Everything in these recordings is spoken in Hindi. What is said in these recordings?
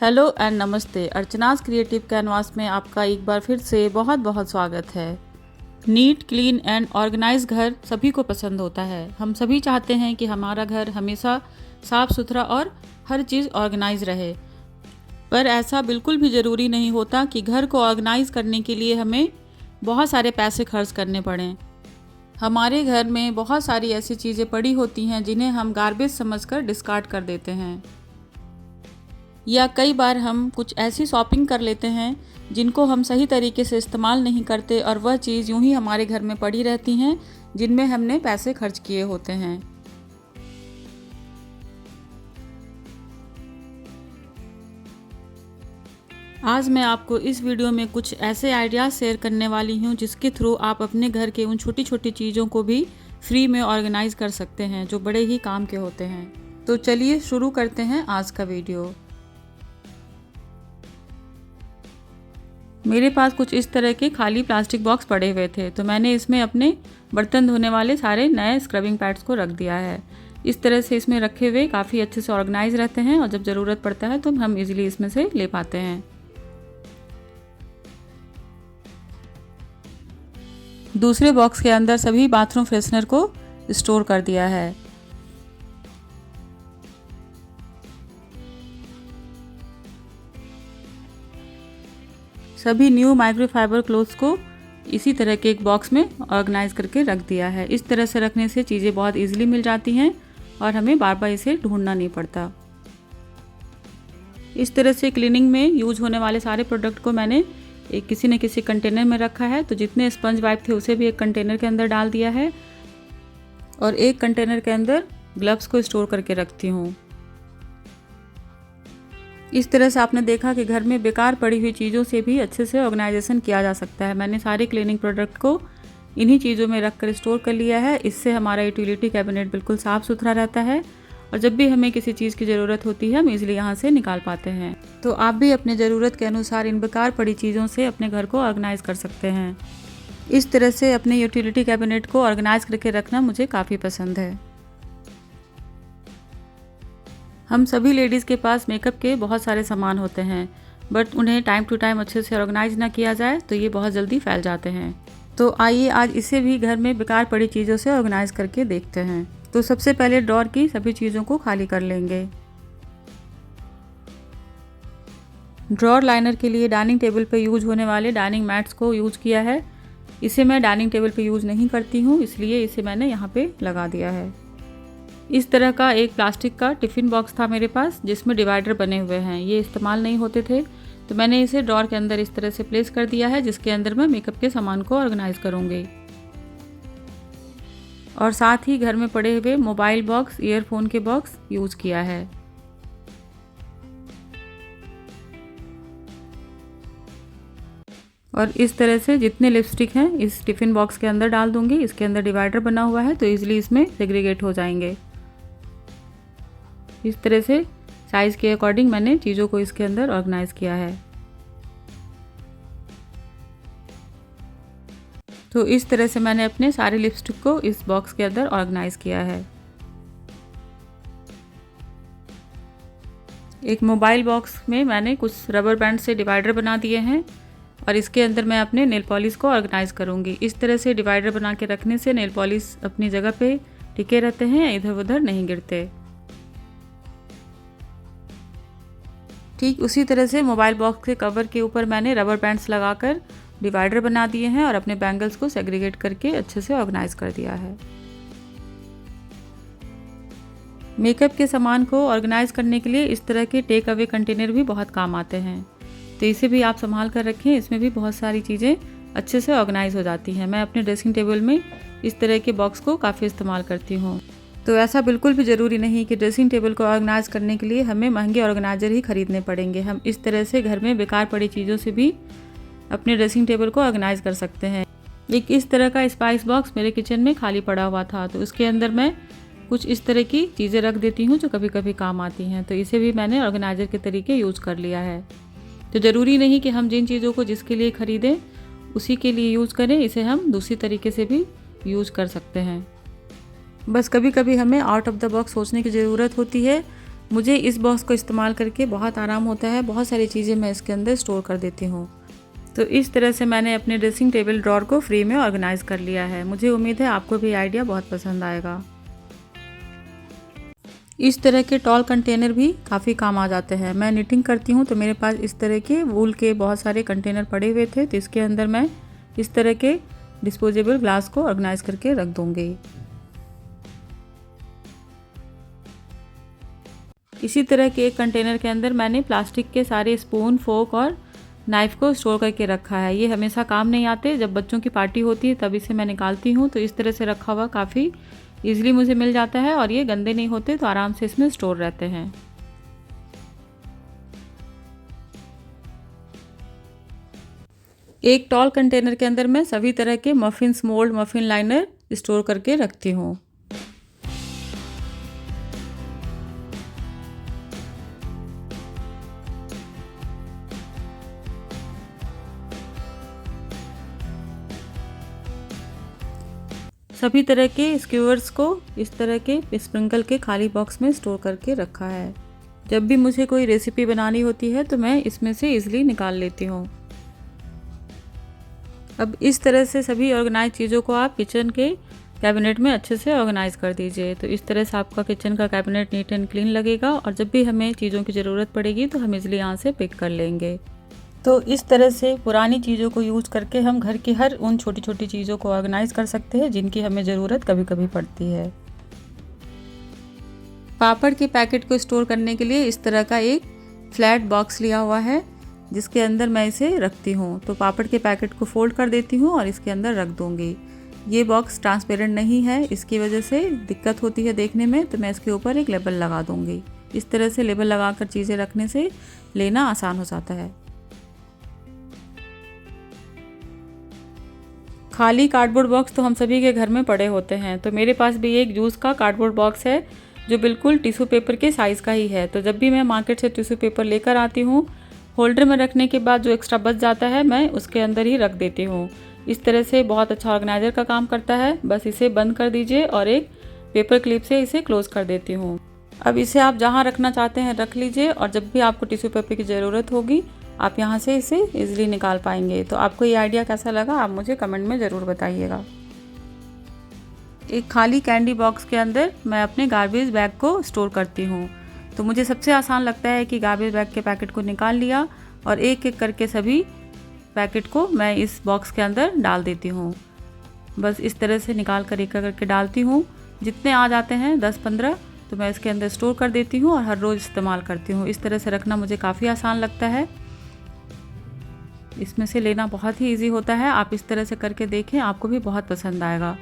हेलो एंड नमस्ते। अर्चनास क्रिएटिव कैनवास में आपका एक बार फिर से बहुत बहुत स्वागत है। नीट, क्लीन एंड ऑर्गेनाइज घर सभी को पसंद होता है। हम सभी चाहते हैं कि हमारा घर हमेशा साफ सुथरा और हर चीज़ ऑर्गेनाइज रहे, पर ऐसा बिल्कुल भी ज़रूरी नहीं होता कि घर को ऑर्गेनाइज करने के लिए हमें बहुत सारे पैसे खर्च करने पड़ें। हमारे घर में बहुत सारी ऐसी चीज़ें पड़ी होती हैं जिन्हें हम गार्बेज समझकर डिस्कार्ड कर देते हैं, या कई बार हम कुछ ऐसी शॉपिंग कर लेते हैं जिनको हम सही तरीके से इस्तेमाल नहीं करते और वह चीज़ यूं ही हमारे घर में पड़ी रहती हैं जिनमें हमने पैसे खर्च किए होते हैं। आज मैं आपको इस वीडियो में कुछ ऐसे आइडियाज़ शेयर करने वाली हूं जिसके थ्रू आप अपने घर के उन छोटी छोटी चीज़ों को भी फ्री में ऑर्गेनाइज कर सकते हैं जो बड़े ही काम के होते हैं। तो चलिए शुरू करते हैं आज का वीडियो। मेरे पास कुछ इस तरह के खाली प्लास्टिक बॉक्स पड़े हुए थे, तो मैंने इसमें अपने बर्तन धोने वाले सारे नए स्क्रबिंग पैड्स को रख दिया है। इस तरह से इसमें रखे हुए काफ़ी अच्छे से ऑर्गेनाइज रहते हैं और जब ज़रूरत पड़ता है तो हम इजीली इसमें से ले पाते हैं। दूसरे बॉक्स के अंदर सभी बाथरूम फ्रेशनर को स्टोर कर दिया है। सभी न्यू माइक्रोफाइबर क्लोथ्स को इसी तरह के एक बॉक्स में ऑर्गेनाइज करके रख दिया है। इस तरह से रखने से चीज़ें बहुत इजीली मिल जाती हैं और हमें बार बार इसे ढूंढना नहीं पड़ता। इस तरह से क्लीनिंग में यूज होने वाले सारे प्रोडक्ट को मैंने किसी न किसी कंटेनर में रखा है। तो जितने स्पंज वाइप थे उसे भी एक कंटेनर के अंदर डाल दिया है और एक कंटेनर के अंदर ग्लव्स को स्टोर करके रखती हूँ। इस तरह से आपने देखा कि घर में बेकार पड़ी हुई चीज़ों से भी अच्छे से ऑर्गेनाइजेशन किया जा सकता है। मैंने सारे क्लीनिंग प्रोडक्ट को इन्हीं चीज़ों में रख कर स्टोर कर लिया है। इससे हमारा यूटिलिटी कैबिनेट बिल्कुल साफ़ सुथरा रहता है और जब भी हमें किसी चीज़ की ज़रूरत होती है हम इजीली यहाँ से निकाल पाते हैं। तो आप भी अपने ज़रूरत के अनुसार इन बेकार पड़ी चीज़ों से अपने घर को ऑर्गेनाइज कर सकते हैं। इस तरह से अपने यूटिलिटी कैबिनेट को ऑर्गेनाइज करके रखना मुझे काफ़ी पसंद है। हम सभी लेडीज़ के पास मेकअप के बहुत सारे सामान होते हैं, बट उन्हें टाइम टू टाइम अच्छे से ऑर्गेनाइज ना किया जाए तो ये बहुत जल्दी फैल जाते हैं। तो आइए आज इसे भी घर में बेकार पड़ी चीज़ों से ऑर्गेनाइज करके देखते हैं। तो सबसे पहले ड्रॉर की सभी चीज़ों को खाली कर लेंगे। ड्रॉर लाइनर के लिए डाइनिंग टेबल पर यूज होने वाले डाइनिंग मैट्स को यूज किया है। इसे मैं डाइनिंग टेबल पर यूज़ नहीं करती हूँ, इसलिए इसे मैंने यहाँ पे लगा दिया है। इस तरह का एक प्लास्टिक का टिफ़िन बॉक्स था मेरे पास जिसमें डिवाइडर बने हुए हैं। ये इस्तेमाल नहीं होते थे, तो मैंने इसे ड्रॉर के अंदर इस तरह से प्लेस कर दिया है जिसके अंदर मैं मेकअप के सामान को ऑर्गेनाइज करूँगी। और साथ ही घर में पड़े हुए मोबाइल बॉक्स, ईयरफोन के बॉक्स यूज़ किया है। और इस तरह से जितने लिपस्टिक हैं इस टिफ़िन बॉक्स के अंदर डाल दूंगी। इसके अंदर डिवाइडर बना हुआ है तो ईजिली इसमें सेग्रीगेट हो जाएंगे। इस तरह से साइज़ के अकॉर्डिंग मैंने चीज़ों को इसके अंदर ऑर्गेनाइज किया है। तो इस तरह से मैंने अपने सारे लिपस्टिक को इस बॉक्स के अंदर ऑर्गेनाइज किया है। एक मोबाइल बॉक्स में मैंने कुछ रबर बैंड से डिवाइडर बना दिए हैं और इसके अंदर मैं अपने नेल पॉलिश को ऑर्गेनाइज करूँगी। इस तरह से डिवाइडर बना के रखने से नेल पॉलिश अपनी जगह पे टिके रहते हैं, इधर उधर नहीं गिरते। ठीक उसी तरह से मोबाइल बॉक्स के कवर के ऊपर मैंने रबर बैंड्स लगाकर डिवाइडर बना दिए हैं और अपने बैंगल्स को सेग्रीगेट करके अच्छे से ऑर्गेनाइज कर दिया है। मेकअप के सामान को ऑर्गेनाइज करने के लिए इस तरह के टेक अवे कंटेनर भी बहुत काम आते हैं, तो इसे भी आप संभाल कर रखें। इसमें भी बहुत सारी चीज़ें अच्छे से ऑर्गेनाइज हो जाती हैं। मैं अपने ड्रेसिंग टेबल में इस तरह के बॉक्स को काफ़ी इस्तेमाल करती हूँ। तो ऐसा बिल्कुल भी ज़रूरी नहीं कि ड्रेसिंग टेबल को ऑर्गेनाइज करने के लिए हमें महंगे ऑर्गेनाइजर ही खरीदने पड़ेंगे। हम इस तरह से घर में बेकार पड़ी चीज़ों से भी अपने ड्रेसिंग टेबल को ऑर्गेनाइज कर सकते हैं। एक इस तरह का स्पाइस बॉक्स मेरे किचन में खाली पड़ा हुआ था, तो उसके अंदर मैं कुछ इस तरह की चीज़ें रख देती हूँ जो कभी कभी काम आती हैं। तो इसे भी मैंने ऑर्गेनाइजर के तरीके यूज़ कर लिया है। तो ज़रूरी नहीं कि हम जिन चीज़ों को जिसके लिए ख़रीदें उसी के लिए यूज़ करें, इसे हम दूसरी तरीके से भी यूज़ कर सकते हैं। बस कभी कभी हमें आउट ऑफ द बॉक्स सोचने की ज़रूरत होती है मुझे इस बॉक्स को इस्तेमाल करके बहुत आराम होता है, बहुत सारी चीज़ें मैं इसके अंदर स्टोर कर देती हूँ। तो इस तरह से मैंने अपने ड्रेसिंग टेबल ड्रॉर को फ्री में ऑर्गेनाइज़ कर लिया है। मुझे उम्मीद है आपको भी आइडिया बहुत पसंद आएगा। इस तरह के टॉल कंटेनर भी काफ़ी काम आ जाते हैं। मैं निटिंग करती हूँ तो मेरे पास इस तरह के वूल के बहुत सारे कंटेनर पड़े हुए थे, तो इसके अंदर मैं इस तरह के डिस्पोजेबल ग्लास को ऑर्गेनाइज करके रख दूँगी। इसी तरह के एक कंटेनर के अंदर मैंने प्लास्टिक के सारे स्पून, फोक और नाइफ़ को स्टोर करके रखा है। ये हमेशा काम नहीं आते, जब बच्चों की पार्टी होती है तब इसे मैं निकालती हूँ। तो इस तरह से रखा हुआ काफ़ी ईजिली मुझे मिल जाता है और ये गंदे नहीं होते, तो आराम से इसमें स्टोर रहते हैं। एक टॉल कंटेनर के अंदर मैं सभी तरह के muffins mould, muffin liner store करके रखती हूँ। सभी तरह के स्क्यूअर्स को इस तरह के स्प्रिंकल के खाली बॉक्स में स्टोर करके रखा है। जब भी मुझे कोई रेसिपी बनानी होती है तो मैं इसमें से इजीली निकाल लेती हूँ। अब इस तरह से सभी ऑर्गेनाइज चीज़ों को आप किचन के कैबिनेट में अच्छे से ऑर्गेनाइज कर दीजिए। तो इस तरह से आपका किचन का कैबिनेट नीट एंड क्लीन लगेगा और जब भी हमें चीज़ों की ज़रूरत पड़ेगी तो हम इजीली यहाँ से पिक कर लेंगे। तो इस तरह से पुरानी चीज़ों को यूज़ करके हम घर की हर उन छोटी छोटी चीज़ों को ऑर्गेनाइज कर सकते हैं जिनकी हमें ज़रूरत कभी कभी पड़ती है। पापड़ के पैकेट को स्टोर करने के लिए इस तरह का एक फ्लैट बॉक्स लिया हुआ है जिसके अंदर मैं इसे रखती हूँ। तो पापड़ के पैकेट को फोल्ड कर देती हूँ और इसके अंदर रख दूँगी। ये बॉक्स ट्रांसपेरेंट नहीं है, इसकी वजह से दिक्कत होती है देखने में, तो मैं इसके ऊपर एक लेबल लगा दूँगी। इस तरह से लेबल लगाकर चीज़ें रखने से लेना आसान हो जाता है। खाली कार्डबोर्ड बॉक्स तो हम सभी के घर में पड़े होते हैं, तो मेरे पास भी एक जूस का कार्डबोर्ड बॉक्स है जो बिल्कुल टिश्यू पेपर के साइज़ का ही है। तो जब भी मैं मार्केट से टिश्यू पेपर लेकर आती हूँ, होल्डर में रखने के बाद जो एक्स्ट्रा बच जाता है मैं उसके अंदर ही रख देती हूँ। इस तरह से बहुत अच्छा ऑर्गेनाइज़र का काम करता है। बस इसे बंद कर दीजिए और एक पेपर क्लिप से इसे क्लोज़ कर देती हूँ। अब इसे आप जहाँ रखना चाहते हैं रख लीजिए और जब भी आपको टिश्यू पेपर की ज़रूरत होगी आप यहाँ से इसे इजीली निकाल पाएंगे। तो आपको ये आइडिया कैसा लगा आप मुझे कमेंट में ज़रूर बताइएगा। एक खाली कैंडी बॉक्स के अंदर मैं अपने गार्बेज बैग को स्टोर करती हूँ। तो मुझे सबसे आसान लगता है कि गार्बेज बैग के पैकेट को निकाल लिया और एक एक करके सभी पैकेट को मैं इस बॉक्स के अंदर डाल देती हूँ। बस इस तरह से निकाल कर एक करके डालती हूँ। जितने आ जाते हैं 10-15 तो मैं इसके अंदर स्टोर कर देती हूँ और हर रोज़ इस्तेमाल करती हूँ। इस तरह से रखना मुझे काफ़ी आसान लगता है। इसमें से लेना बहुत ही इजी होता है। आप इस तरह से करके देखें, आपको भी बहुत पसंद आएगा।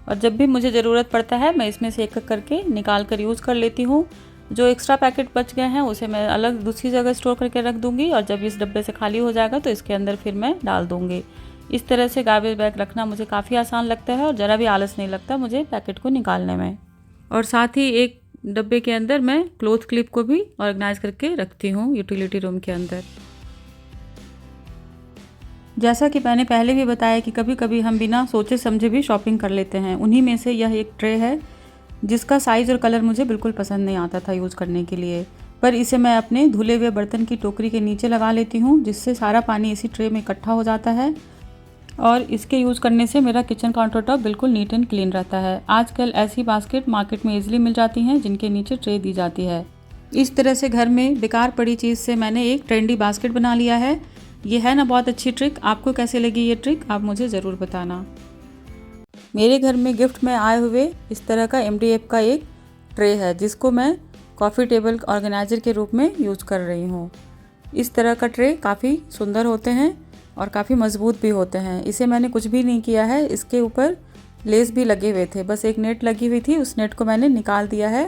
और जब भी मुझे ज़रूरत पड़ता है मैं इसमें से एक एक करके निकाल कर यूज़ कर लेती हूँ। जो एक्स्ट्रा पैकेट बच गए हैं उसे मैं अलग दूसरी जगह स्टोर करके रख दूँगी और जब इस डब्बे से खाली हो जाएगा तो इसके अंदर फिर मैं डाल दूँगी। इस तरह से गार्बेज बैग रखना मुझे काफ़ी आसान लगता है और ज़रा भी आलस नहीं लगता मुझे पैकेट को निकालने में। और साथ ही एक डब्बे के अंदर मैं क्लॉथ क्लिप को भी ऑर्गेनाइज करके रखती हूँ यूटिलिटी रूम के अंदर। जैसा कि मैंने पहले भी बताया कि कभी कभी हम बिना सोचे समझे भी शॉपिंग कर लेते हैं। उन्हीं में से यह एक ट्रे है जिसका साइज़ और कलर मुझे बिल्कुल पसंद नहीं आता था यूज़ करने के लिए, पर इसे मैं अपने धुले हुए बर्तन की टोकरी के नीचे लगा लेती हूँ जिससे सारा पानी इसी ट्रे में इकट्ठा हो जाता है और इसके यूज़ करने से मेरा किचन काउंटर टॉप बिल्कुल नीट एंड क्लीन रहता है। आजकल ऐसी बास्केट मार्केट में इजीली मिल जाती हैं जिनके नीचे ट्रे दी जाती है। इस तरह से घर में बेकार पड़ी चीज़ से मैंने एक ट्रेंडी बास्केट बना लिया है। ये है ना बहुत अच्छी ट्रिक। आपको कैसे लगी ये ट्रिक आप मुझे ज़रूर बताना। मेरे घर में गिफ्ट में आए हुए इस तरह का MDF का एक ट्रे है जिसको मैं कॉफ़ी टेबल ऑर्गेनाइज़र के रूप में यूज़ कर रही हूँ। इस तरह का ट्रे काफ़ी सुंदर होते हैं और काफ़ी मज़बूत भी होते हैं। इसे मैंने कुछ भी नहीं किया है, इसके ऊपर लेस भी लगे हुए थे, बस एक नेट लगी हुई थी, उस नेट को मैंने निकाल दिया है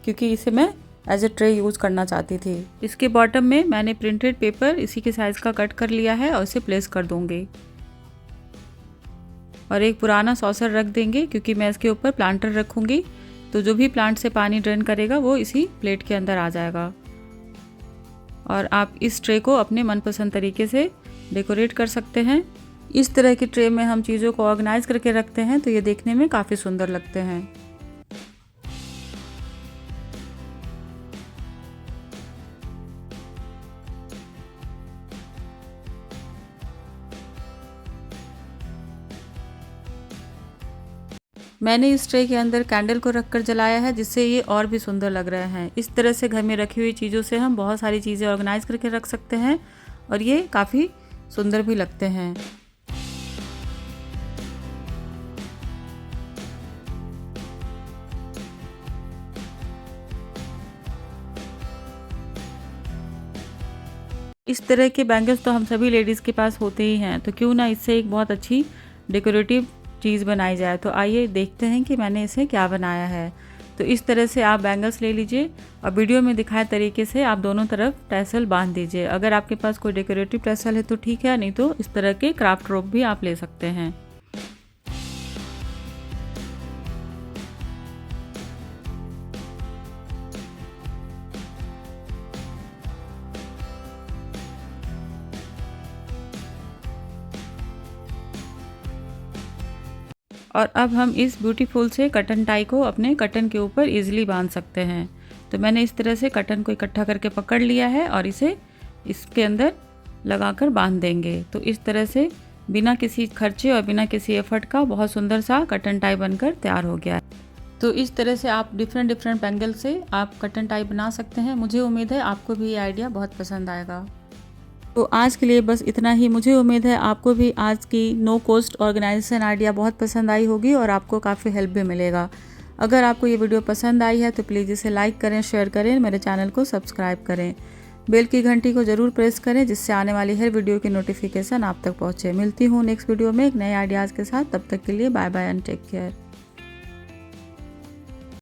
क्योंकि इसे मैं एज ए ट्रे यूज़ करना चाहती थी। इसके बॉटम में मैंने प्रिंटेड पेपर इसी के साइज़ का कट कर लिया है और इसे प्लेस कर दूँगी और एक पुराना सॉसर रख देंगे क्योंकि मैं इसके ऊपर प्लांटर रखूँगी, तो जो भी प्लांट से पानी ड्रेन करेगा वो इसी प्लेट के अंदर आ जाएगा। और आप इस ट्रे को अपने मनपसंद तरीके से डेकोरेट कर सकते हैं। इस तरह की ट्रे में हम चीज़ों को ऑर्गेनाइज करके रखते हैं तो ये देखने में काफ़ी सुंदर लगते हैं। मैंने इस ट्रे के अंदर कैंडल को रखकर जलाया है, जिससे ये और भी सुंदर लग रहे हैं। इस तरह से घर में रखी हुई चीज़ों से हम बहुत सारी चीज़ें ऑर्गेनाइज करके रख सकते हैं और ये काफ़ी सुंदर भी लगते हैं। इस तरह के बैंगल्स तो हम सभी लेडीज़ के पास होते ही हैं, तो क्यों ना इससे एक बहुत अच्छी डेकोरेटिव चीज़ बनाई जाए। तो आइए देखते हैं कि मैंने इसे क्या बनाया है। तो इस तरह से आप बैंगल्स ले लीजिए और वीडियो में दिखाए तरीके से आप दोनों तरफ टैसल बांध दीजिए। अगर आपके पास कोई डेकोरेटिव टैसल है तो ठीक है, नहीं तो इस तरह के क्राफ्ट रोप भी आप ले सकते हैं। और अब हम इस ब्यूटीफुल से कटन टाई को अपने कटन के ऊपर इजीली बांध सकते हैं। तो मैंने इस तरह से कटन को इकट्ठा करके पकड़ लिया है और इसे इसके अंदर लगाकर बांध देंगे। तो इस तरह से बिना किसी खर्चे और बिना किसी एफर्ट का बहुत सुंदर सा कटन टाई बनकर तैयार हो गया है। तो इस तरह से आप डिफरेंट बैंगल से आप कटन टाई बना सकते हैं। मुझे उम्मीद है आपको भी ये आइडिया बहुत पसंद आएगा। तो आज के लिए बस इतना ही। मुझे उम्मीद है आपको भी आज की नो कॉस्ट ऑर्गेनाइजेशन आइडिया बहुत पसंद आई होगी और आपको काफ़ी हेल्प भी मिलेगा। अगर आपको ये वीडियो पसंद आई है तो प्लीज़ इसे लाइक करें, शेयर करें, मेरे चैनल को सब्सक्राइब करें। बेल की घंटी को ज़रूर प्रेस करें जिससे आने वाली हर वीडियो की नोटिफिकेशन आप तक पहुँचे। मिलती हूँ नेक्स्ट वीडियो में एक नए आइडियाज़ के साथ। तब तक के लिए bye bye and take care.